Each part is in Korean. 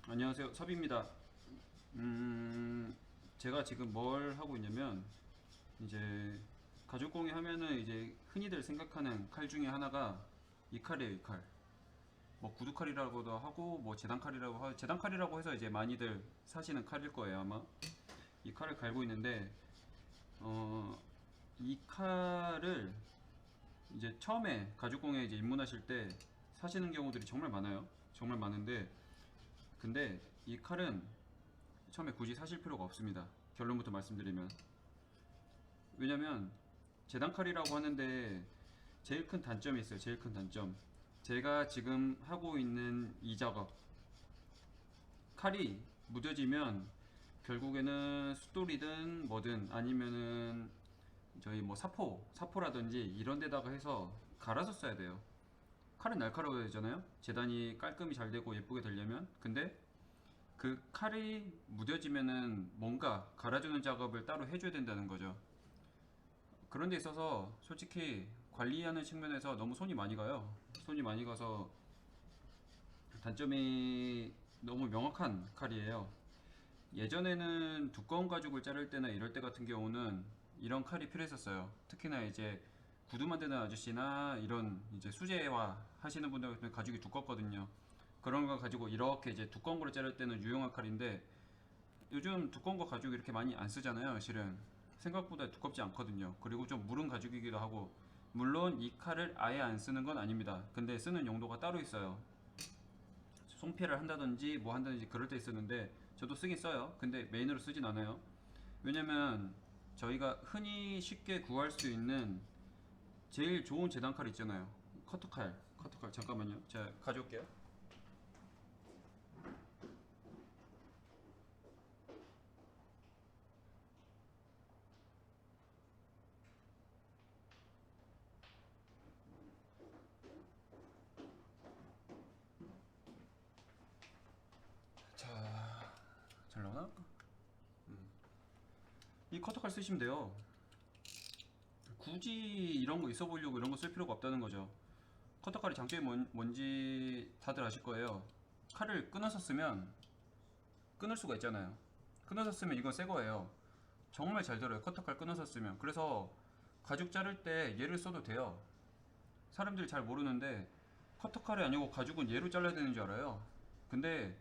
안녕하세요, 섭입니다. 제가 지금 뭘 하고 있냐면, 이제 가죽공예 하면은 이제 흔히들 생각하는 칼 중에 하나가 이 칼이에요, 이 칼. 뭐 구두칼이라고도 하고, 뭐 재단칼이라고 하고, 재단칼이라고 해서 이제 많이들 사시는 칼일 거예요, 아마. 이 칼을 갈고 있는데, 어, 이 칼을 이제 처음에 가죽공예 이제 입문하실 때 사시는 경우들이 정말 많아요. 정말 많은데, 근데 이 칼은 처음에 굳이 사실 필요가 없습니다. 결론부터 말씀드리면. 왜냐면 재단칼이라고 하는데 제일 큰 단점이 있어요. 제일 큰 단점. 제가 지금 하고 있는 이 작업. 칼이 무뎌지면 결국에는 숫돌이든 뭐든 아니면은 저희 뭐 사포라든지 이런 데다가 해서 갈아서 써야 돼요. 칼은 날카로워야 되잖아요. 재단이 깔끔히 잘 되고 예쁘게 되려면. 근데 그 칼이 무뎌지면은 뭔가 갈아주는 작업을 따로 해줘야 된다는 거죠. 그런 데 있어서 솔직히 관리하는 측면에서 너무 손이 많이 가요. 손이 많이 가서 단점이 너무 명확한 칼이에요. 예전에는 두꺼운 가죽을 자를 때나 이럴 때 같은 경우는 이런 칼이 필요했었어요. 특히나 이제 구두 만드는 아저씨나 이런 이제 수제화 하시는 분들 같은 가죽이 두껍거든요. 그런 거 가지고 이렇게 이제 두꺼운 거를 자를 때는 유용한 칼인데 요즘 두꺼운 거 가죽 이렇게 많이 안 쓰잖아요. 실은 생각보다 두껍지 않거든요. 그리고 좀 무른 가죽이기도 하고, 물론 이 칼을 아예 안 쓰는 건 아닙니다. 근데 쓰는 용도가 따로 있어요. 손패를 한다든지 뭐 한다든지 그럴 때 쓰는데 저도 쓰긴 써요. 근데 메인으로 쓰진 않아요. 왜냐면 저희가 흔히 쉽게 구할 수 있는 제일 좋은 재단칼 있잖아요. 커터칼 잠깐만요. 제가 가져올게요. 자, 잘 나오나? 이 커터칼 쓰시면 돼요. 굳이 이런 거 있어 보려고 이런 거 쓸 필요가 없다는 거죠. 커터칼이 장점이 뭔지 다들 아실 거예요. 칼을 끊어서 쓰면 끊을 수가 있잖아요. 끊어서 쓰면 이건 새 거예요. 정말 잘 들어요. 커터칼 끊어서 쓰면. 그래서 가죽 자를 때 얘를 써도 돼요. 사람들이 잘 모르는데 커터칼이 아니고 가죽은 얘로 잘라야 되는 줄 알아요. 근데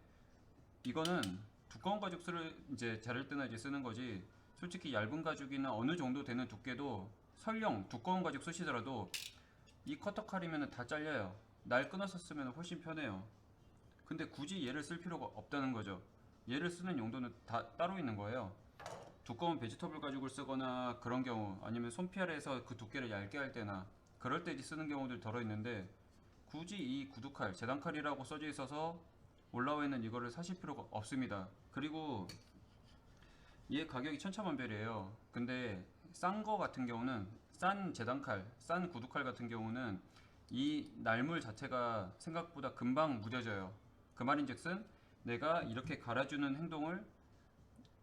이거는 두꺼운 가죽을 이제 자를 때나 이제 쓰는 거지. 솔직히 얇은 가죽이나 어느 정도 되는 두께도 설령 두꺼운 가죽 쓰시더라도 이 커터칼이면 다 잘려요. 날 끊어서 쓰면 훨씬 편해요. 근데 굳이 얘를 쓸 필요가 없다는 거죠. 얘를 쓰는 용도는 다 따로 있는 거예요. 두꺼운 베지터블 가죽을 쓰거나 그런 경우, 아니면 손피알에서 그 두께를 얇게 할 때나 그럴 때 쓰는 경우들 덜어 있는데, 굳이 이 구두칼, 재단칼이라고 써져 있어서 올라와 있는 이거를 사실 필요가 없습니다. 그리고 얘 가격이 천차만별이에요. 근데 싼 거 같은 경우는, 싼 재단칼, 싼 구두칼 같은 경우는 이 날물 자체가 생각보다 금방 무뎌져요. 그 말인즉슨 내가 이렇게 갈아주는 행동을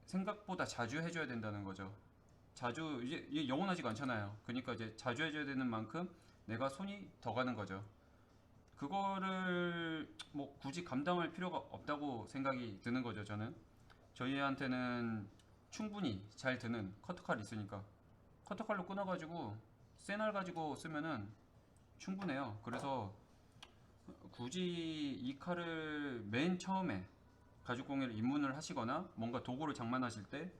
생각보다 자주 해줘야 된다는 거죠. 자주, 이게 영원하지가 않잖아요. 그러니까 이제 자주 해줘야 되는 만큼 내가 손이 더 가는 거죠. 그거를 뭐 굳이 감당할 필요가 없다고 생각이 드는 거죠, 저는. 저희한테는 충분히 잘 드는 커터칼이 있으니까 커터칼로 끊어가지고 쇠날 가지고 쓰면은 충분해요. 그래서 굳이 이 칼을 맨 처음에 가죽공예를 입문을 하시거나 뭔가 도구를 장만하실 때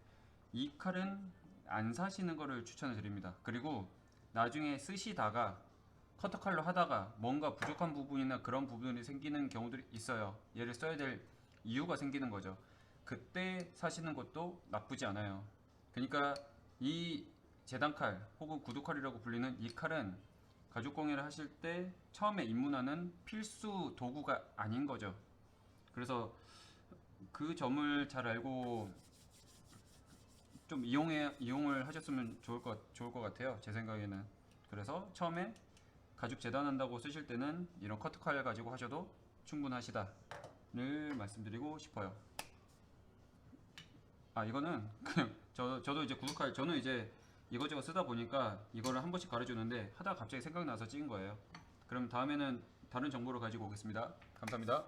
이 칼은 안 사시는 거를 추천을 드립니다. 그리고 나중에 쓰시다가 커터칼로 하다가 뭔가 부족한 부분이나 그런 부분이 생기는 경우들이 있어요. 얘를 써야 될 이유가 생기는 거죠. 그때 사시는 것도 나쁘지 않아요. 그러니까 이 재단칼 혹은 구두칼이라고 불리는 이 칼은 가죽공예를 하실 때 처음에 입문하는 필수 도구가 아닌 거죠. 그래서 그 점을 잘 알고 좀 이용을 하셨으면 좋을 것 같아요. 제 생각에는. 그래서 처음에 가죽 재단한다고 쓰실 때는 이런 커트칼 가지고 하셔도 충분하시다를 말씀드리고 싶어요. 아, 이거는 그냥 저도 이제 구독할, 저는 이제 이것저것 쓰다 보니까 이거를 한 번씩 가르쳐주는데 하다가 갑자기 생각나서 찍은 거예요. 그럼 다음에는 다른 정보를 가지고 오겠습니다. 감사합니다.